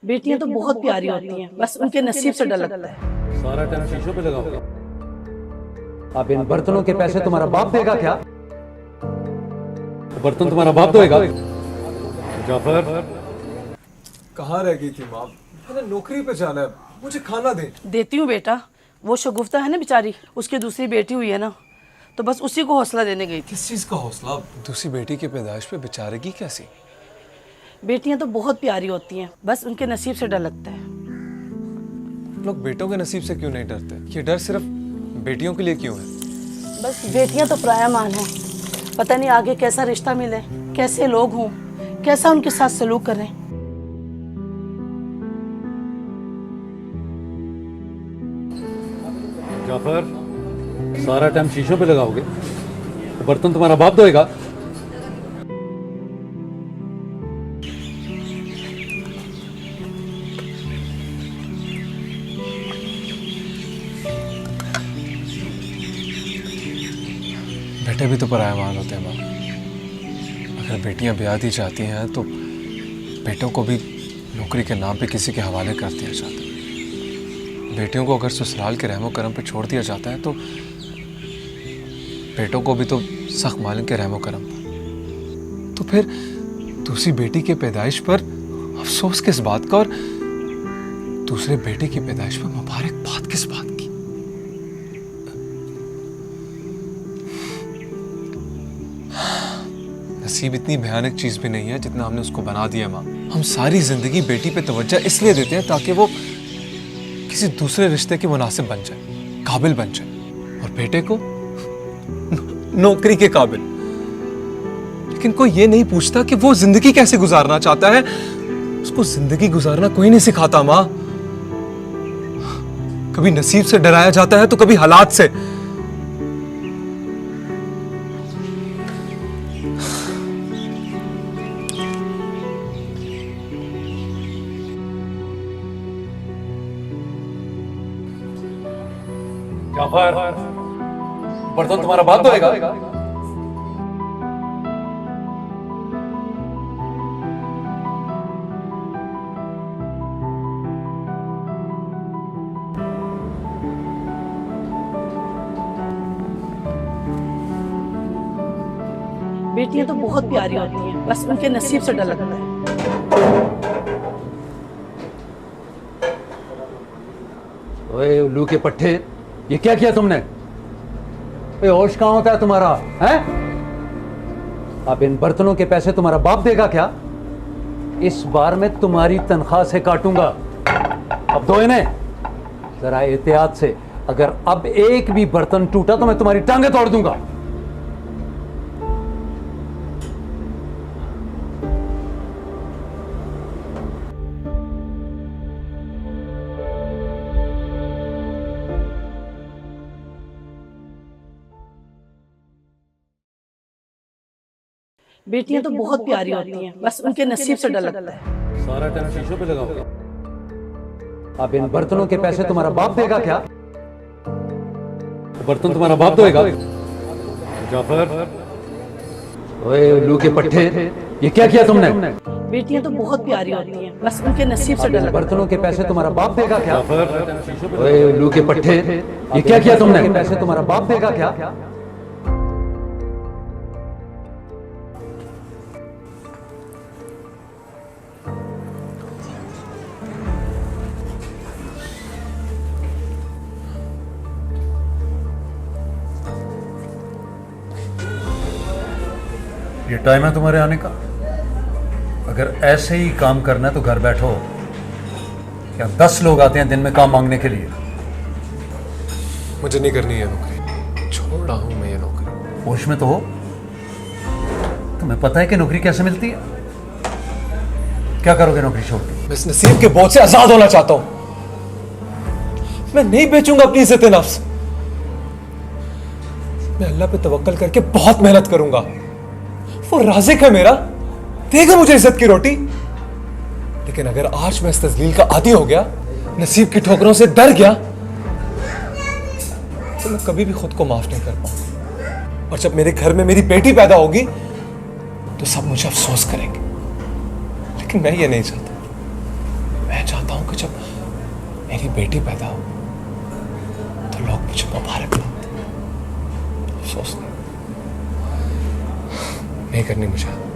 बेटियां तो बहुत प्यारी होती हैं, बस उनके नसीब से डर लगता है। सारा टाइम शीशों पे लगाओगे। अब इन बर्तनों के पैसे तुम्हारा बाप देगा क्या? बर्तन तुम्हारा बाप धोएगा। जाफर, कहाँ रह गई थी माँ? मैंने नौकरी पे जाना है, मुझे खाना दे। देती हूँ बेटा, वो शगुफ्ता है ना बेचारी, उसकी दूसरी बेटी हुई है ना, तो बस उसी को हौसला देने गई थी। किस चीज का हौसला? दूसरी बेटी की पैदाइश पे बेचारेगी कैसी? बेटियां तो बहुत प्यारी होती हैं, बस उनके नसीब से डर लगता है। लोग बेटों के नसीब से क्यों नहीं डरते? ये डर सिर्फ बेटियों के लिए क्यों है? बस बेटियां तो पराया मान हैं, पता नहीं आगे कैसा रिश्ता मिले, कैसे लोग हों, कैसा उनके साथ सलूक करें। जाफर, सारा टाइम शीशों पे लगाओगे तो बर्तन तुम्हारा बाप धोएगा। बेटे भी तो पराया मान होते हैं माँ। अगर बेटियां ब्याह दी जाती हैं तो बेटों को भी नौकरी के नाम पे किसी के हवाले कर दिया जाता है। बेटियों को अगर ससुराल के रहमो करम पे छोड़ दिया जाता है तो बेटों को भी तो सख्त मालिक के रहमो करम पर। तो फिर दूसरी बेटी के पैदाइश पर अफसोस किस बात का और दूसरे बेटे की पैदाइश पर मुबारकबाद किस बात की? नसीब इतनी भयानक चीज भी नहीं है जितना हमने उसको बना दिया माँ। हम सारी जिंदगी बेटी पे तवज्जो इसलिए देते हैं ताकि वो किसी दूसरे रिश्ते के मुनासिब बन जाए, काबिल बन जाए, और बेटे को नौकरी के काबिल। लेकिन कोई ये नहीं पूछता कि वो जिंदगी कैसे गुजारना चाहता है। उसको जिंदगी गुजारना कोई नहीं सिखाता माँ। कभी नसीब से डराया जाता है तो कभी हालात से। जाफर, बर्तन तुम्हारा बाप धोएगा। बेटियां तो बहुत प्यारी होती हैं, बस उनके नसीब से डर लगता है। ओए उल्लू के पट्टे, ये क्या किया तुमने? ओए होश कहाँ होता है तुम्हारा? हैं? अब इन बर्तनों के पैसे तुम्हारा बाप देगा क्या? इस बार मैं तुम्हारी तनख्वाह से काटूंगा। अब दो इन्हें जरा एहतियात से, अगर अब एक भी बर्तन टूटा तो मैं तुम्हारी टांगे तोड़ दूंगा। बेटियां तो बहुत प्यारी होती हैं, बस उनके नसीब से डर लगता है। सारा टाइम शीशों पे लगाओगे। अब इन बर्तनों के पैसे तुम्हारा बाप देगा क्या? बर्तन तुम्हारा बाप धोएगा। जाफर, ओए उल्लू के पट्टे, ये क्या किया तुमने? बेटियां तो बहुत प्यारी होती हैं, बस उनके नसीब से डर लगता है। बर्तनों के पैसे तुम्हारा बाप देगा क्या? जाफर, शीशों पे ओए उल्लू के पट्टे, ये क्या किया तुमने? पैसे तुम्हारा बाप देगा क्या? ये टाइम है तुम्हारे आने का। अगर ऐसे ही काम करना है तो घर बैठो। क्या 10 लोग आते हैं दिन में काम मांगने के लिए? मुझे नहीं करनी है नौकरी, छोड़ रहा हूं मैं ये नौकरी। होश में तो हो? तुम्हें पता है कि नौकरी कैसे मिलती है? क्या करोगे नौकरी छोड़ के? मैं इस नसीब के बोझ से आजाद होना चाहता हूं। मैं नहीं बेचूंगा अपनी इज्जत नफ्स। मैं अल्लाह पे तवक्कल करके बहुत मेहनत करूंगा। वो राज़िक है मेरा, देगा मुझे इज्जत की रोटी। लेकिन अगर आज मैं इस तजलील का आदी हो गया, नसीब की ठोकरों से डर गया, तो मैं कभी भी खुद को माफ नहीं कर पाऊंगा। और जब मेरे घर में मेरी बेटी पैदा होगी तो सब मुझे अफसोस करेंगे। लेकिन मैं ये नहीं चाहता। मैं चाहता हूँ कि जब मेरी बेटी पैदा हो तो लोग मुझे मुबारक बोलते। अफसोस नहीं करनी मुझे।